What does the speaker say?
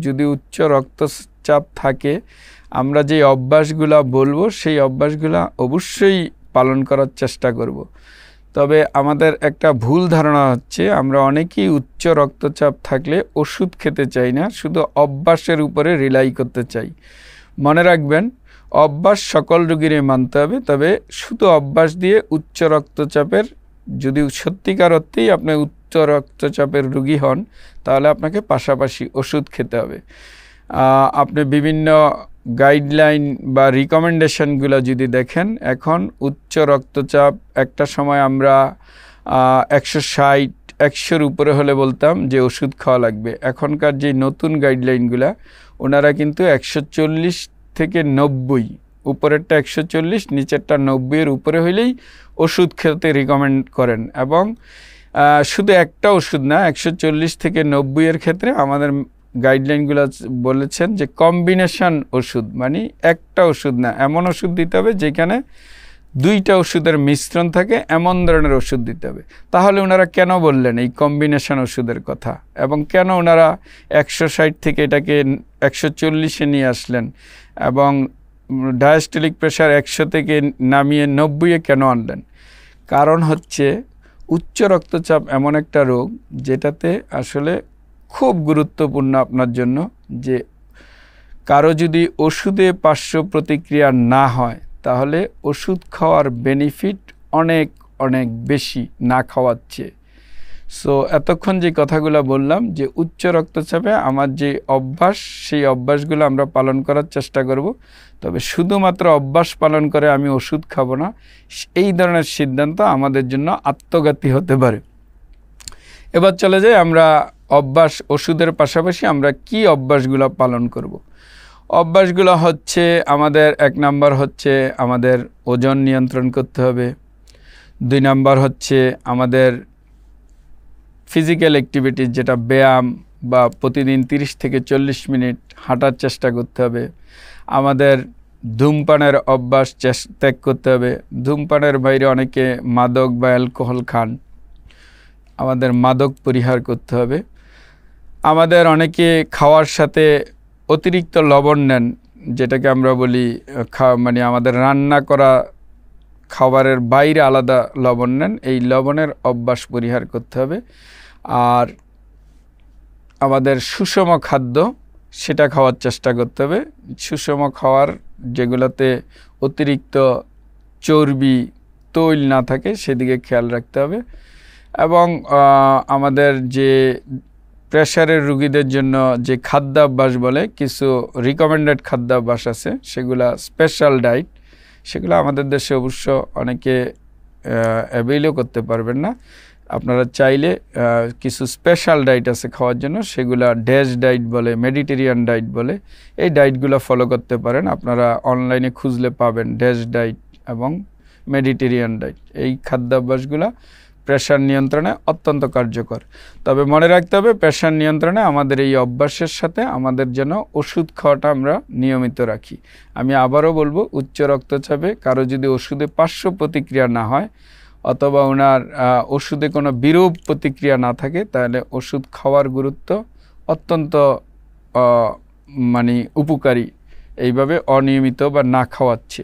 যদি উচ্চ রক্তচাপ থাকে আমরা যে অভ্যাসগুলা বলবো সেই অভ্যাসগুলা অবশ্যই পালন করার চেষ্টা করব। তবে আমাদের একটা ভুল ধারণা হচ্ছে আমরা অনেকেই উচ্চ রক্তচাপ থাকলে ওষুধ খেতে চাই না, শুধু অভ্যাসের উপরে রিলাই করতে চাই। মনে রাখবেন, অভ্যাস সকল রোগীরই মানতে হবে, তবে শুধু অভ্যাস দিয়ে উচ্চ রক্তচাপের, যদি সত্যিকার অর্থেই আপনি উচ্চ রক্তচাপের রোগী হন তাহলে আপনাকে পাশাপাশি ওষুধ খেতে হবে। আপনি বিভিন্ন গাইডলাইন বা রিকমেন্ডেশনগুলো যদি দেখেন, এখন উচ্চ রক্তচাপ একটা সময় আমরা 160-100-র উপরে হলে বলতাম যে ওষুধ খাওয়া লাগবে। এখনকার যে নতুন গাইডলাইনগুলা ওনারা কিন্তু 140 থেকে 90, উপরেরটা 140 নিচেরটা 90-এর উপরে হইলেই ওষুধ খেতে রিকমেন্ড করেন। এবং শুধু একটা ওষুধ না, 140 থেকে 90-এর ক্ষেত্রে আমাদের গাইডলাইনগুলো বলেছেন যে কম্বিনেশন ওষুধ, মানে একটা ওষুধ না, এমন ওষুধ দিতে হবে যেখানে দুইটা ওষুধের মিশ্রণ থাকে, এমন ধরনের ওষুধ দিতে হবে। তাহলে ওনারা কেন বললেন এই কম্বিনেশন ওষুধের কথা, এবং কেন ওনারা 160 থেকে এটাকে 140-এ নিয়ে আসলেন, এবং ডায়াস্টোলিক প্রেশার 100 থেকে নামিয়ে 90-এ কেন আনলেন? কারণ হচ্ছে উচ্চ রক্তচাপ এমন একটা রোগ যেটাতে আসলে খুব গুরুত্বপূর্ণ আপনার জন্য যে কারো যদি ওষুধে পার্শ্ব প্রতিক্রিয়া না হয় তাহলে ওষুধ খাওয়ার বেনিফিট অনেক অনেক বেশি না খাওয়ার চেয়ে। সো এতক্ষণ যে কথাগুলো বললাম যে উচ্চ রক্তচাপে আমার যে অভ্যাস, সেই অভ্যাসগুলো আমরা পালন করার চেষ্টা করব। তবে শুধুমাত্র অভ্যাস পালন করে আমি ওষুধ খাবো না, এই ধরনের সিদ্ধান্ত আমাদের জন্য আত্মঘাতী হতে পারে। এবার চলে যাই আমরা অভ্যাস, ওষুধের পাশাপাশি আমরা কি অভ্যাসগুলো পালন করব। অভ্যাসগুলো হচ্ছে আমাদের 1 নাম্বার হচ্ছে আমাদের ওজন নিয়ন্ত্রণ করতে হবে। 2 নাম্বার হচ্ছে আমাদের ফিজিক্যাল অ্যাক্টিভিটি, যেটা ব্যায়াম বা প্রতিদিন 30 থেকে 40 মিনিট হাঁটার চেষ্টা করতে হবে। আমাদের ধূমপানের অভ্যাস ত্যাগ করতে হবে। ধূমপানের বাইরে অনেকে মাদক বা অ্যালকোহল খান, আমাদের মাদক পরিহার করতে হবে। আমাদের অনেকে খাওয়ার সাথে অতিরিক্ত লবণ নেন, যেটাকে আমরা বলি মানে আমাদের রান্না করা খাবারের বাইরে আলাদা লবণ নেন, এই লবণের অভ্যাস পরিহার করতে হবে। আর আমাদের সুষম খাদ্য সেটা খাওয়ার চেষ্টা করতে হবে। সুষম খাওয়ার যেগুলোতে অতিরিক্ত চর্বি, তৈল না থাকে সেদিকে খেয়াল রাখতে হবে। এবং আমাদের যে প্রেশারের রোগীদের জন্য যে খাদ্যাভ্যাস বলে, কিছু রিকমেন্ডেড খাদ্যাভ্যাস আছে, সেগুলা স্পেশাল ডায়েট, সেগুলো আমাদের দেশে অবশ্য অনেকে অ্যাভেইলও করতে পারবেন না। আপনারা চাইলে কিছু স্পেশাল ডায়েট আছে খাওয়ার জন্য, সেগুলা ড্যাশ ডায়েট বলে, মেডিটেরিয়ান ডায়েট বলে, এই ডায়েটগুলো ফলো করতে পারেন। আপনারা অনলাইনে খুঁজলে পাবেন ড্যাশ ডায়েট এবং মেডিটেরিয়ান ডায়েট। এই খাদ্যাভ্যাসগুলো প্রেশার নিয়ন্ত্রণে অত্যন্ত কার্যকর। তবে মনে রাখতে হবে, প্রেশার নিয়ন্ত্রণে আমাদের এই অভ্যাসের সাথে আমাদের যেন ওষুধ খাওয়াটা আমরা নিয়মিত রাখি। আমি আবারও বলবো, উচ্চ রক্তচাপে কারো যদি ওষুধে পার্শ্ব প্রতিক্রিয়া না হয় অথবা ওনার ওষুধে কোনো বিরূপ প্রতিক্রিয়া না থাকে, তাহলে ওষুধ খাওয়ার গুরুত্ব অত্যন্ত মানে উপকারী, এইভাবে অনিয়মিত বা না খাওয়াচ্ছে।